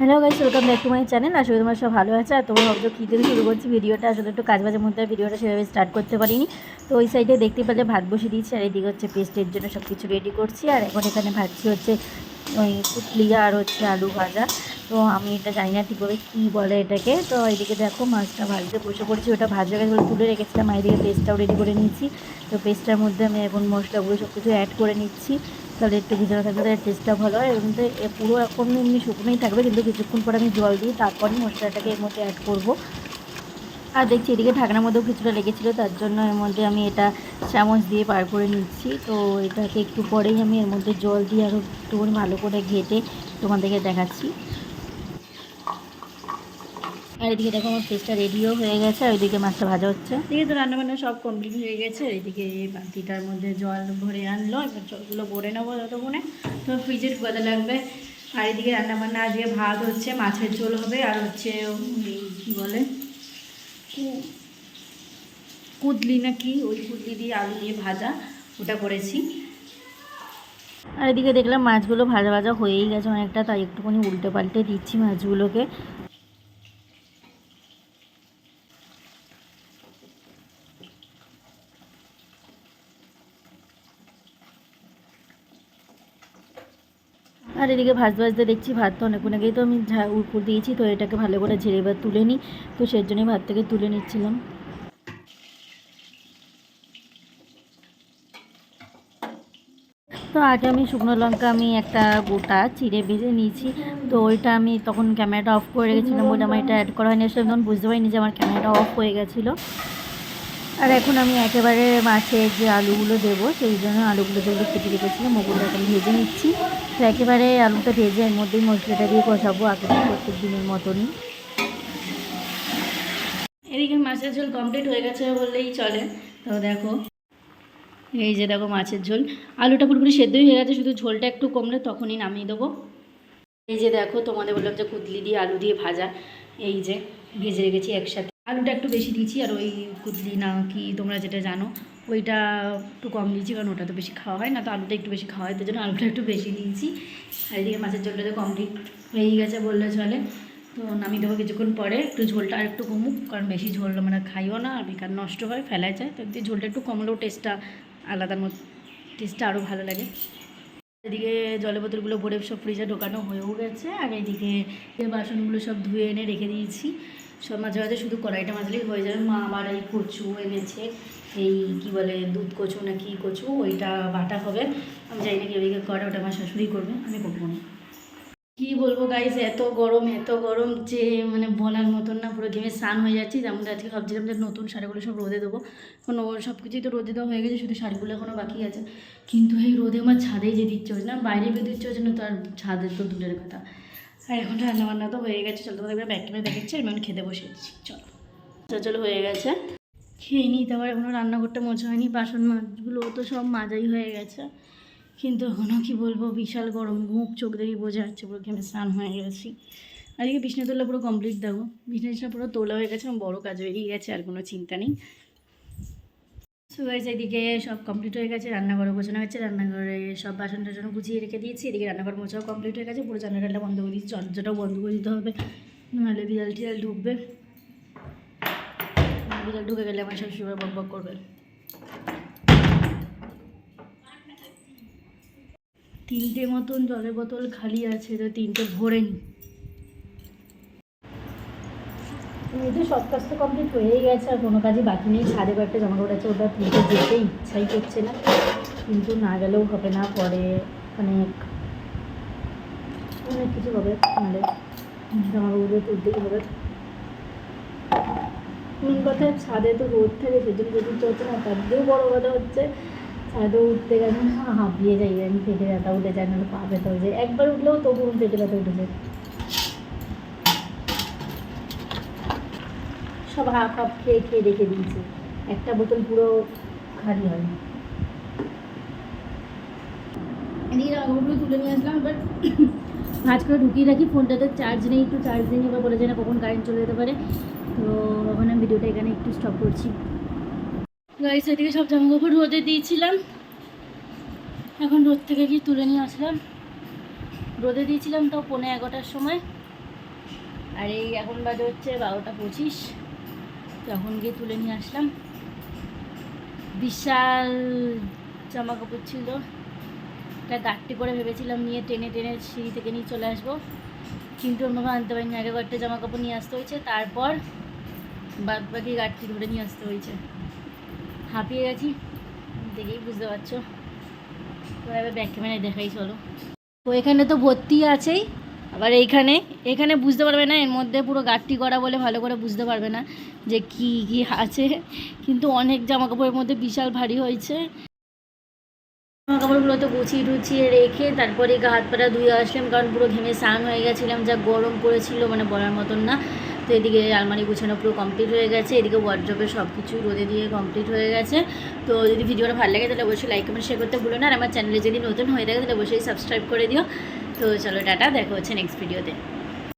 Hello guys, welcome back to my channel. আসলে তোমরা সব ভালো আছে। আর তোমরা ভাবছো কী থেকে শুরু করছি ভিডিওটা, আসলে একটু কাজ বাজের মধ্যে ভিডিওটা সেভাবে স্টার্ট করতে পারিনি। তো ওই সাইডে দেখতে পেলে ভাত বসিয়ে দিয়েছি, আর এদিকে হচ্ছে পেস্টের জন্য সব কিছু রেডি করছি। আর এখন এখানে ভাজছি হচ্ছে ওই পুতলি আর হচ্ছে আলু ভাজা। তো আমি এটা জানি না ঠিকভাবে কী বলে এটাকে। তো এদিকে দেখো মাছটা ভাজতে বসে পড়েছি, ওটা ভাজা গেছে বলে তুলে রেখেছিলাম। আর এদিকে পেস্টটাও রেডি করে নিয়েছি। তো পেস্টটার মধ্যে আমি এখন মশলাগুলো সব কিছু অ্যাড করে নিচ্ছি, তাহলে একটু ভিজানো থাকলে তার টেস্টটা ভালো হয়। এর মধ্যে পুরো এখন এমনি শুকনোই থাকবে, কিন্তু কিছুক্ষণ পর আমি জল দিই, তারপরই মশলাটাকে এর মধ্যে অ্যাড করব। আর দেখছি এদিকে ঢাকনার মধ্যেও কিছুটা লেগেছিলো, তার জন্য এর মধ্যে আমি এটা চামচ দিয়ে পার করে নিচ্ছি। তো এটাকে একটু পরেই আমি এর মধ্যে জল দিয়ে আরও একটু ভালো করে ঘেটে তোমাদেরকে দেখাচ্ছি। আর এদিকে দেখো আমার পেস্টটা রেডিও হয়ে গেছে, আর ওইদিকে মাছটা ভাজা হচ্ছে। এদিকে তো রান্নাবান্না সব কমপ্লিট হয়ে গেছে। এদিকে বাটিটার মধ্যে জল ভরে আনলো, এবার জলগুলো ভরে নেবো যতক্ষণে, তো ফ্রিজে ঢুকাতে লাগবে। আর এদিকে রান্নাবান্না আজকে ভাত হচ্ছে, মাছের ঝোল হবে, আর হচ্ছে কী বলে কুদলি না কি, ওই কুদলি দিয়ে আলু দিয়ে ভাজা, ওটা করেছি। আর এদিকে দেখলাম মাছগুলো ভাজা ভাজা হয়েই গেছে অনেকটা, তাই একটুখানি উল্টে পাল্টে দিচ্ছি মাছগুলোকে। আর এদিকে ভাজতে ভাজতে দেখছি ভাত তো অনেকক্ষণ আগেই তো আমি উপর দিয়েছি, তো এটাকে ভালো করে ঝেড়ে এবার তুলে নিই। তো সেই জন্যই ভাত থেকে তুলে নিচ্ছিলাম। তো আগে আমি শুকনো লঙ্কা আমি একটা গোটা চিড়ে ভেজে নিয়েছি। তো ওইটা আমি তখন ক্যামেরাটা অফ করে রেখেছিলাম বলে আমার এটা অ্যাড করা হয়নি, আসলে তখন বুঝতে পারিনি যে আমার ক্যামেরাটা অফ হয়ে গেছিলো। আর এখন আমি একেবারে মাছের যে আলুগুলো দেবো, সেই জন্য আলুগুলো যেগুলো কেটে রেখেছিলাম ওগুলো এখন ভেজে নিচ্ছি। তো একেবারে আলুটা ভেজে এর মধ্যেই মশলাটা দিয়ে কষাবো, আগে প্রত্যেক দিনের মতনই। এদিকে মাছের ঝোল কমপ্লিট হয়ে গেছে বললেই চলে। তো দেখো, এই যে দেখো মাছের ঝোল, আলুটা পুরোপুরি সেদ্ধই হয়ে গেছে, শুধু ঝোলটা একটু কমলে তখনই নামিয়ে দেবো। এই যে দেখো, তোমাদের বললাম যে কুদলি দিয়ে আলু দিয়ে ভাজা, এই যে ভেজে রেখেছি একসাথে। আলুটা একটু বেশি দিয়েছি, আর ওই কুদলি না কি তোমরা যেটা জানো ওইটা একটু কম দিয়েছি, কারণ ওটা তো বেশি খাওয়া হয় না, তো আলুটা একটু বেশি খাওয়া হয়, তার জন্য আলুটা একটু বেশি দিয়েছি। আর এদিকে মাছের ঝোলটা তো কমপ্লিট হয়েই গেছে বললে চলে। তো নামিয়ে দেবো কিছুক্ষণ পরে, একটু ঝোলটা আর একটু কমুক, কারণ বেশি ঝোল মানে খাইও না, আর বেকার নষ্ট হয়, ফেলাই যায়। তো একদিন ঝোলটা একটু কমলেও টেস্টটা আলাদার মতো, টেস্টটা আরও ভালো লাগে। এদিকে জলের বোতলগুলো ভরে সব ফ্রিজে ঢোকানো হয়েও গেছে। আর এইদিকে বাসনগুলো সব ধুয়ে এনে রেখে দিয়েছি, সব মাঝে মাঝে শুধু কড়াইটা মাজলেই হয়ে যাবে। মা আবার এই কচু এনেছে, এই কি বলে দুধ কচু না কি কচু, ওইটা বাটা হবে। আমি জানি না কি ওইদিকে করে, ওটা আমার শাশুড়ি করবে, আমি করবো না। কী বলবো গাইস, এত গরম যে মানে বলার মতন না, পুরো ঘেমে স্নান হয়ে যাচ্ছি। যেমন আজকে ভাবছিলাম যে নতুন শাড়িগুলো সব রোদে দেবো, কোনো সব কিছুই তো রোদে দেওয়া হয়ে গেছে, শুধু শাড়িগুলো এখনও বাকি আছে। কিন্তু এই রোদে আমার ছাদেই যেতে ইচ্ছে হচ্ছে না, বাইরে বেরোতে ইচ্ছে হচ্ছে না, তো আর ছাদের তো দূরের কথা। আর এখন রান্নাবান্না তো হয়ে গেছে, চলো তোমাদের ব্যাক ক্যামেরা দেখাচ্ছি, আমি খেতে বসেছি। চলো হয়ে গেছে, খেয়ে নিই। তারপর এখনও রান্নাঘরটা মোছা হয়নি, বাসন মাছগুলো তো সব মাজাই হয়ে গেছে, কিন্তু এখনও কী বলবো, বিশাল গরম, মুখ চোখ দেখি বোঝা যাচ্ছে, পুরো ঘেমে স্নান হয়ে গেছি। আর এদিকে বিছনা তোলা পুরো কমপ্লিট, দেখো বিছনা পুরো তোলা হয়ে গেছে, বড়ো কাজ বেরিয়ে গেছে, আর কোনো চিন্তা নেই। সো গাইস, এদিকে সব কমপ্লিট হয়ে গেছে, রান্নাঘরে গোছানো হয়েছে, রান্নাঘরে সব বাসন টাসন গুছিয়ে রেখে দিয়েছি। এদিকে রান্নাঘর মোছাও কমপ্লিট হয়ে গেছে, পুরো জানালাটা বন্ধ করে দিয়েছি, দরজাটাও বন্ধ করে দিতে হবে, নাহলে বিড়াল টিড়াল ঢুকবে। বিড়াল ঢুকে গেলে আমার শ্বশুর বক বক করবে। 3টে মতন জলের বোতল খালি আছে, তো 3টে ভরে নিই। এই তো সব কাজ তো কমপ্লিট হয়েই গেছে, আর কোনো কাজই বাকি নেই। ছাদে কয়েকটা জামা কাপড় আছে, ওটা তুলতে যেতে ইচ্ছাই করছে না, কিন্তু না গেলেও হবে না, পরে অনেক অনেক কিছু হবে, নাহলে জামা কাপড়গুলো তুলতেই হবে। মেন কথা ছাদে তো রোদ থাকে, সেজন্য যেতে ইচ্ছে হচ্ছে না। তার দিয়েও বড়ো কথা হচ্ছে ছাদে উঠতে গেলে না হাঁপিয়ে যাই আমি, পেটে ব্যথা উঠে যায়, নাহলে পা ব্যথা হয়ে যায়, একবার উঠলেও তবু পেটে ব্যথা উঠে যায়। সব হাফ হাফ খেয়ে খেয়ে রেখে দিয়েছে, একটা বোতল পুরো খালি হয় না। এদিকে রান্নাগুলো তুলে নিয়ে আসলাম, এবার ভাজ করে ঢুকিয়ে রাখি। ফোনটাতে চার্জ নেই, একটু চার্জ দিন, এবার বলে যায় না কখন কারেন্ট চলে যেতে পারে। তো এখন আমি ভিডিওটা এখানে একটু স্টপ করছি। গাইস, এদিকে সব জামা কাপড় রোদে দিয়েছিলাম, এখন রোদ থেকে গিয়ে তুলে নিয়ে আসলাম। রোদে দিয়েছিলাম তো 11:15 সময়, আর এই এখন বাজে হচ্ছে 12:25, তখন গিয়ে তুলে নিয়ে আসলাম। বিশাল জামা কাপড় ছিল, একটা গাঁটটি করে ভেবেছিলাম নিয়ে টেনে টেনে সিঁড়ি থেকে নিয়ে চলে আসবো, কিন্তু ওর আনতে পারিনি। আগে কয়েকটা জামা কাপড় নিয়ে আসতে হয়েছে, তারপর বাদ বাকি গাঁটটি ধরে নিয়ে আসতে হয়েছে। হাঁপিয়ে গেছি, দেখেই বুঝতে পারছো। তো এবার ব্যাক ক্যামেরায় দেখাই চলো। তো এখানে তো ভর্তি আছেই, আবার এখানে বুঝতে পারবে না, এর মধ্যে পুরো গাঁটটি করা বলে ভালো করে বুঝতে পারবে না যে কি কি আছে, কিন্তু অনেক জামা কাপড়ের মধ্যে বিশাল ভারী হয়েছে। জামা কাপড়গুলো তো গুছিয়ে টুছিয়ে রেখে তারপরে গা হাত পাটা ধুয়ে আসলাম, কারণ পুরো ঘেমে স্নান হয়ে গেছিলাম, যা গরম পড়েছিল মানে বলার মতন না। তো এদিকে আলমারি গুছানো পুরো কমপ্লিট হয়ে গেছে, এদিকে ওয়ার্ড্রপের সব কিছুই রোদে দিয়ে কমপ্লিট হয়ে গেছে। তো যদি ভিডিওটা ভালো লাগে তাহলে অবশ্যই লাইক কমেন্ট শেয়ার করতে ভুলো না, আর আমার চ্যানেলে যদি নতুন হয়ে থাকে তাহলে অবশ্যই সাবস্ক্রাইব করে দিও। তো চলো টাটা, দেখা হচ্ছে নেক্সট ভিডিওতে।